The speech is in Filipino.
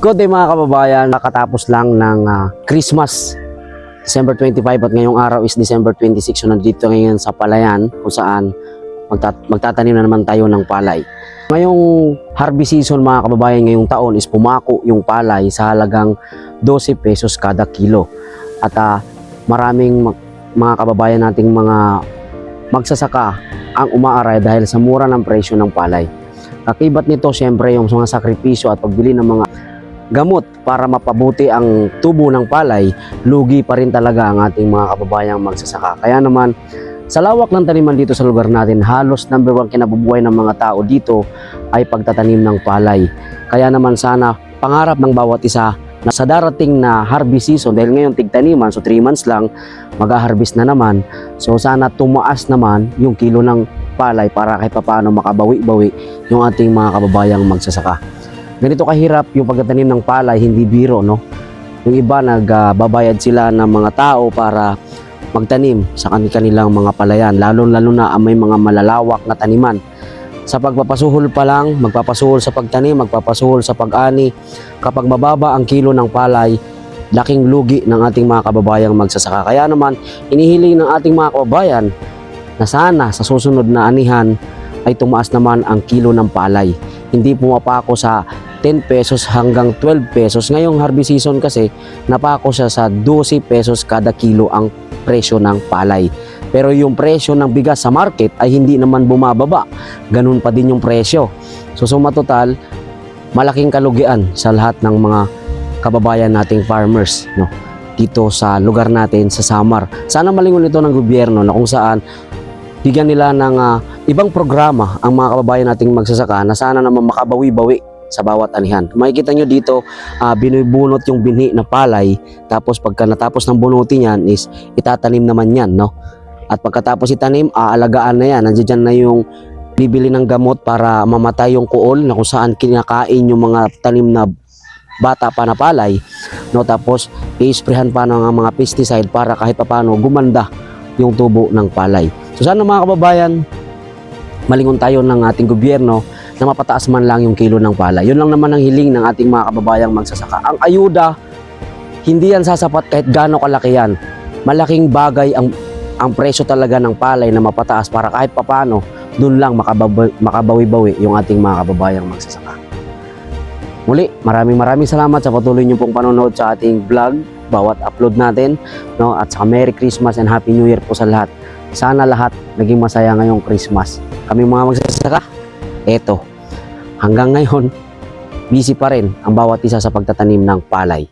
Good day mga kababayan, nakatapos lang ng Christmas, December 25 at ngayong araw is December 26. So nandito ngayon sa Palayan kung saan magtatanim na naman tayo ng palay. Ngayong harvest season mga kababayan ngayong taon is pumako yung palay sa halagang 12 pesos kada kilo. At maraming mga kababayan nating mga magsasaka ang umaaray dahil sa mura ng presyo ng palay. Kakibat nito siyempre yung mga sakripisyo at pagbili ng mga gamot para mapabuti ang tubo ng palay, lugi pa rin talaga ang ating mga kababayang magsasaka. Kaya naman, sa lawak ng taniman dito sa lugar natin, halos number 1 kinabubuhay ng mga tao dito ay pagtatanim ng palay. Kaya naman sana, pangarap ng bawat isa na sa darating na harvest season, dahil ngayon tigtaniman, so 3 months lang, mag-harvest na naman. So sana tumaas naman yung kilo ng palay para kahit paano makabawi-bawi yung ating mga kababayang magsasaka. Ganito kahirap yung pagtatanim ng palay, hindi biro, no? Yung iba nagbabayad sila ng mga tao para magtanim sa kanilang mga palayan, lalo-lalo na ang may mga malalawak na taniman. Sa pagpapasuhol pa lang, magpapasuhol sa pagtanim, magpapasuhol sa pag-ani. Kapag mababa ang kilo ng palay, laking lugi ng ating mga kababayang magsasaka. Kaya naman, inihiling ng ating mga kababayan na sana sa susunod na anihan ay tumaas naman ang kilo ng palay. Hindi pumapako sa 10 pesos hanggang 12 pesos. Ngayong harvest season kasi, napako siya sa 12 pesos kada kilo ang presyo ng palay. Pero yung presyo ng bigas sa market ay hindi naman bumababa. Ganun pa din yung presyo. So suma total, malaking kalugian sa lahat ng mga kababayan nating farmers, no? Dito sa lugar natin sa Samar. Sana malingon ito ng gobyerno na kung saan bigyan nila ng ibang programa ang mga kababayan nating magsasaka na sana naman makabawi-bawi sa bawat anihan. Makikita nyo dito, binubunot yung binhi na palay, tapos pagka natapos ng bunutin yan is itatanim naman yan, no? At pagkatapos itanim, aalagaan na yan. Nandiyan na yung bibili ng gamot para mamatay yung kuol na kung saan kinakain yung mga tanim na bata pa na palay, no? Tapos i-sprayhan pa ng mga pesticide para kahit paano gumanda yung tubo ng palay. So sana mga kababayan, malingon tayo ng ating gobyerno na mapataas man lang yung kilo ng palay. Yun lang naman ang hiling ng ating mga kababayang magsasaka. Ang ayuda, hindi yan sasapat kahit gaano kalaki yan. Malaking bagay ang presyo talaga ng palay na mapataas para kahit papano dun lang makabawi-bawi yung ating mga kababayang magsasaka. Muli, maraming salamat sa patuloy niyo pong panonood sa ating vlog, bawat upload natin, no? At sa Merry Christmas and Happy New Year po sa lahat. Sana lahat naging masaya ngayong Christmas. Kami mga magsasaka, eto, hanggang ngayon, busy pa rin ang bawat isa sa pagtatanim ng palay.